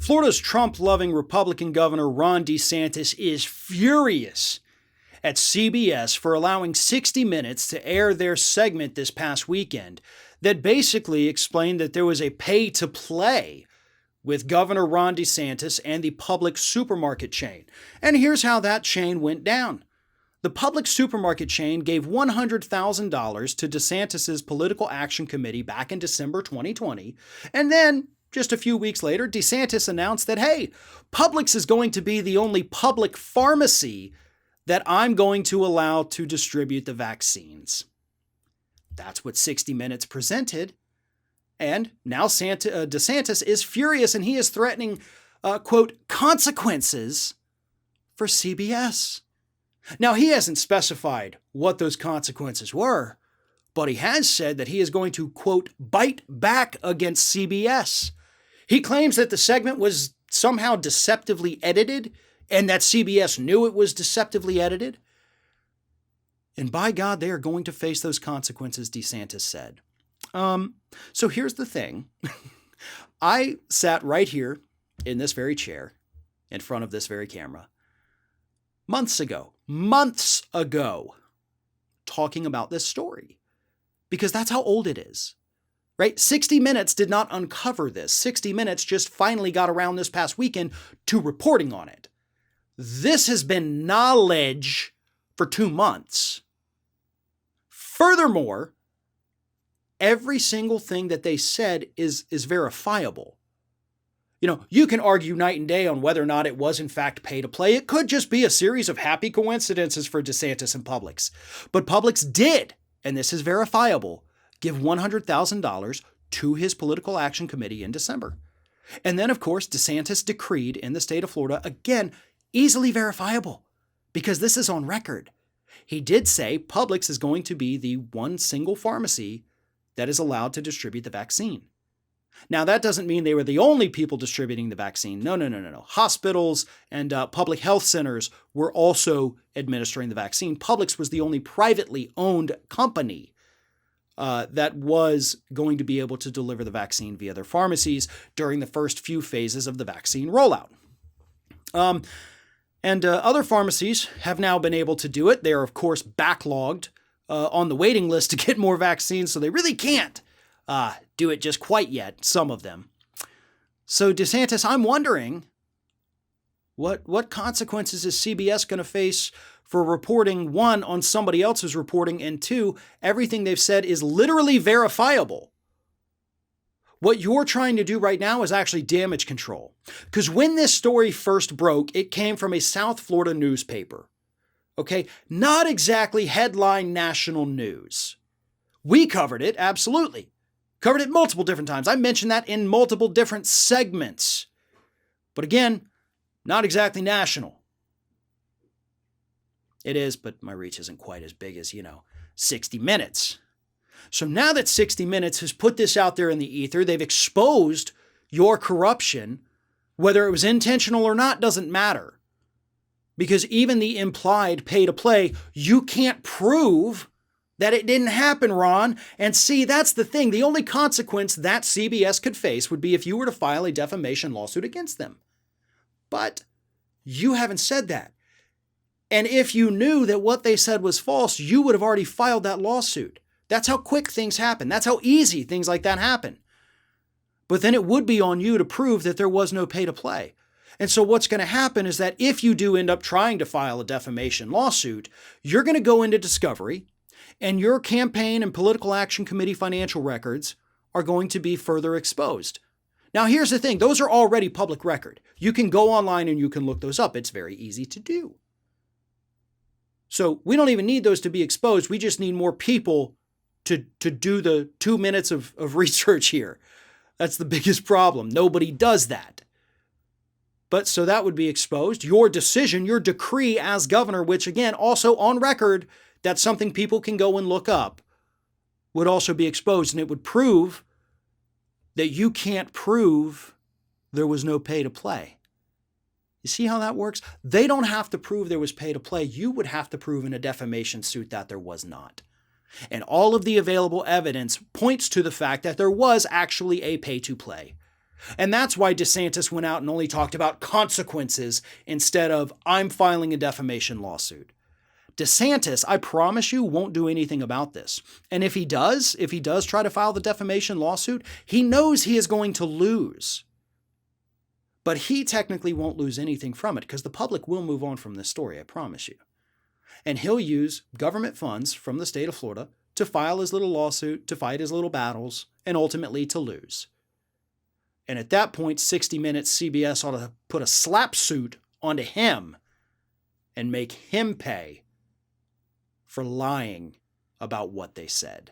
Florida's Trump-loving Republican Governor Ron DeSantis is furious at CBS for allowing 60 Minutes to air their segment this past weekend that basically explained that there was a pay-to-play with Governor Ron DeSantis and the Publix supermarket chain. And here's how that chain went down. The Publix supermarket chain gave $100,000 to DeSantis' Political Action Committee back in December 2020, and then just a few weeks later, DeSantis announced that, hey, Publix is going to be the only public pharmacy that I'm going to allow to distribute the vaccines. That's what 60 Minutes presented. And now DeSantis is furious and he is threatening, quote, consequences for CBS. Now, he hasn't specified what those consequences were, but he has said that he is going to, quote, bite back against CBS. He claims that the segment was somehow deceptively edited and that CBS knew it was deceptively edited. And by God, they are going to face those consequences, DeSantis said. So here's the thing. I sat right here in this very chair in front of this very camera months ago, talking about this story because that's how old it is. Right? 60 Minutes did not uncover this. 60 Minutes just finally got around this past weekend to reporting on it. This has been knowledge for 2 months. Furthermore, every single thing that they said is verifiable. You know, you can argue night and day on whether or not it was in fact pay to play. It could just be a series of happy coincidences for DeSantis and Publix. But Publix did, and this is verifiable, give $100,000 to his Political Action Committee in December. And then, of course, DeSantis decreed in the state of Florida, again, easily verifiable, because this is on record. He did say Publix is going to be the one single pharmacy that is allowed to distribute the vaccine. Now, that doesn't mean they were the only people distributing the vaccine. No. Hospitals and public health centers were also administering the vaccine. Publix was the only privately owned company that was going to be able to deliver the vaccine via their pharmacies during the first few phases of the vaccine rollout. Other pharmacies have now been able to do it. They are, of course, backlogged on the waiting list to get more vaccines, so they really can't do it just quite yet, some of them. So DeSantis, I'm wondering, what consequences is CBS going to face for reporting, one, on somebody else's reporting, and two, everything they've said is literally verifiable. What you're trying to do right now is actually damage control. Because when this story first broke, it came from a South Florida newspaper. Okay, not exactly headline national news. We covered it, absolutely. Covered it multiple different times. I mentioned that in multiple different segments. But again, not exactly national. It is, but my reach isn't quite as big as, 60 Minutes. So now that 60 Minutes has put this out there in the ether, they've exposed your corruption. Whether it was intentional or not doesn't matter. Because even the implied pay to play, you can't prove that it didn't happen, Ron. And see, that's the thing. The only consequence that CBS could face would be if you were to file a defamation lawsuit against them. But you haven't said that. And if you knew that what they said was false, you would have already filed that lawsuit. That's how quick things happen. That's how easy things like that happen. But then it would be on you to prove that there was no pay to play. And so what's going to happen is that if you do end up trying to file a defamation lawsuit, you're going to go into discovery, and your campaign and Political Action Committee financial records are going to be further exposed. Now, here's the thing. Those are already public record. You can go online and you can look those up. It's very easy to do. So we don't even need those to be exposed. We just need more people to do the 2 minutes of research here. That's the biggest problem. Nobody does that. But so that would be exposed. Your decision, your decree as governor, which again, also on record, that's something people can go and look up, would also be exposed. And it would prove that you can't prove there was no pay to play. You see how that works? They don't have to prove there was pay to play. You would have to prove in a defamation suit that there was not. And all of the available evidence points to the fact that there was actually a pay to play. And that's why DeSantis went out and only talked about consequences instead of I'm filing a defamation lawsuit. DeSantis, I promise you, won't do anything about this. And if he does try to file the defamation lawsuit, he knows he is going to lose. But he technically won't lose anything from it because the public will move on from this story, I promise you. And he'll use government funds from the state of Florida to file his little lawsuit, to fight his little battles, and ultimately to lose. And at that point, 60 Minutes CBS ought to put a slap suit onto him and make him pay for lying about what they said.